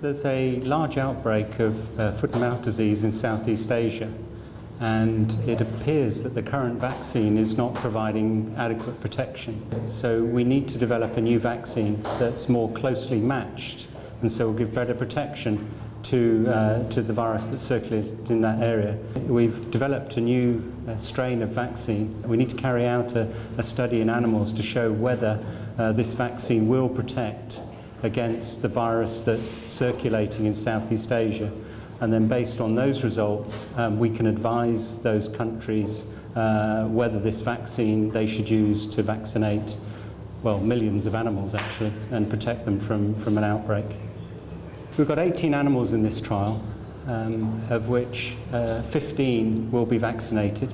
There's a large outbreak of foot and mouth disease in Southeast Asia, and it appears that the current vaccine is not providing adequate protection. So we need to develop a new vaccine that's more closely matched, and so will give better protection to the virus that's circulated in that area. We've developed a new strain of vaccine. We need to carry out a study in animals to show whether this vaccine will protect against the virus that's circulating in Southeast Asia. And then based on those results, we can advise those countries whether this vaccine they should use to vaccinate, well, millions of animals actually, and protect them from an outbreak. So we've got 18 animals in this trial, of which 15 will be vaccinated,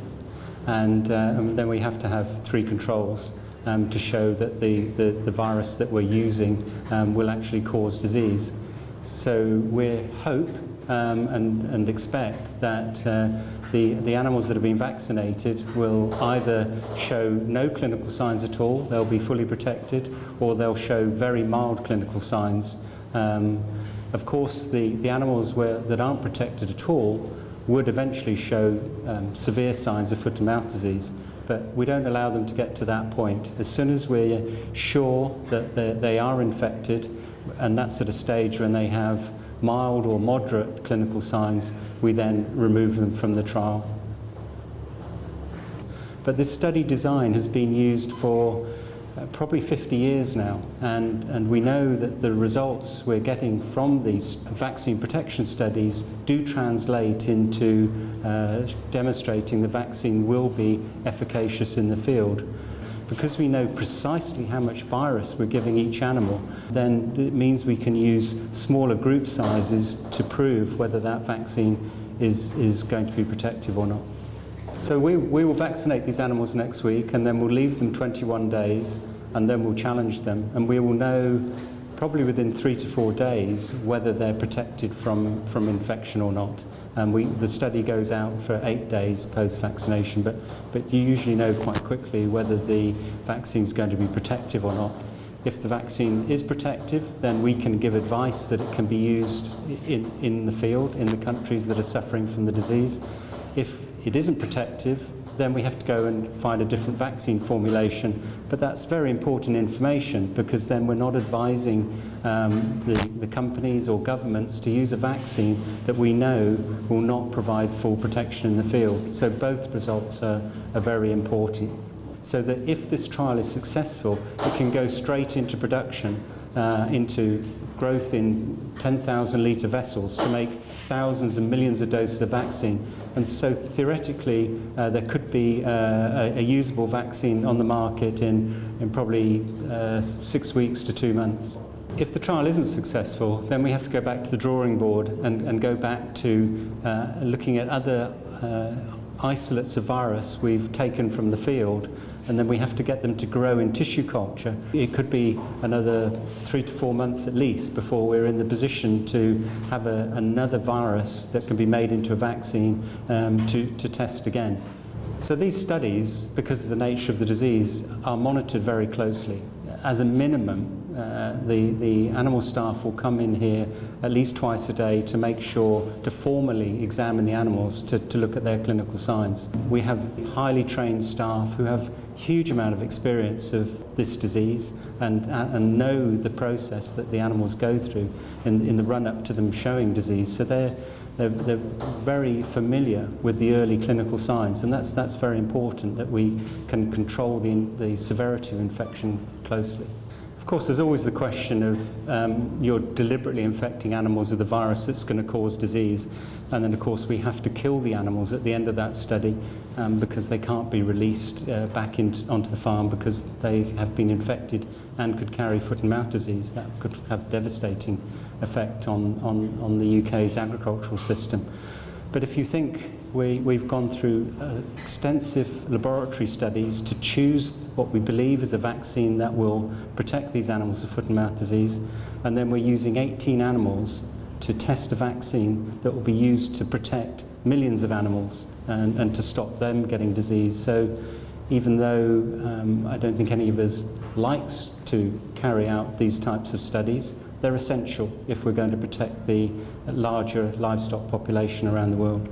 and then we have to have 3 controls to show that the virus that we're using will actually cause disease. So we hope and expect that the animals that have been vaccinated will either show no clinical signs at all, they'll be fully protected, or they'll show very mild clinical signs. Of course, the animals that aren't protected at all would eventually show severe signs of foot and mouth disease, but we don't allow them to get to that point. As soon as we're sure that they are infected, and that's at a stage when they have mild or moderate clinical signs, we then remove them from the trial. But this study design has been used for probably 50 years now, and we know that the results we're getting from these vaccine protection studies do translate into demonstrating the vaccine will be efficacious in the field. Because we know precisely how much virus we're giving each animal, then it means we can use smaller group sizes to prove whether that vaccine is going to be protective or not. So we will vaccinate these animals next week, and then we'll leave them 21 days, and then we'll challenge them, and we will know probably within 3 to 4 days whether they're protected from infection or not. And the study goes out for 8 days post-vaccination, but you usually know quite quickly whether the vaccine is going to be protective or not. If the vaccine is protective, then we can give advice that it can be used in the field, in the countries that are suffering from the disease. If it isn't protective, then we have to go and find a different vaccine formulation. But that's very important information, because then we're not advising the companies or governments to use a vaccine that we know will not provide full protection in the field. So both results are very important. So that if this trial is successful, it can go straight into production, into growth in 10,000 litre vessels to make thousands and millions of doses of vaccine. And so theoretically there could be a usable vaccine on the market in probably 6 weeks to 2 months. If the trial isn't successful, then we have to go back to the drawing board and go back to looking at other isolates of virus we've taken from the field, and then we have to get them to grow in tissue culture. It could be another 3 to 4 months at least before we're in the position to have another virus that can be made into a vaccine to test again. So these studies, because of the nature of the disease, are monitored very closely. As a minimum, the animal staff will come in here at least twice a day to make sure to formally examine the animals to look at their clinical signs. We have highly trained staff who have a huge amount of experience of this disease and know the process that the animals go through in the run-up to them showing disease. So they're very familiar with the early clinical signs, and that's very important, that we can control the severity of infection closely. Of course, there's always the question of you're deliberately infecting animals with a virus that's going to cause disease, and then of course we have to kill the animals at the end of that study because they can't be released back onto the farm because they have been infected and could carry foot and mouth disease. That could have a devastating effect on the UK's agricultural system. But if you think we've gone through extensive laboratory studies to choose what we believe is a vaccine that will protect these animals of foot and mouth disease, and then we're using 18 animals to test a vaccine that will be used to protect millions of animals and to stop them getting disease. So even though I don't think any of us likes to carry out these types of studies, they're essential if we're going to protect the larger livestock population around the world.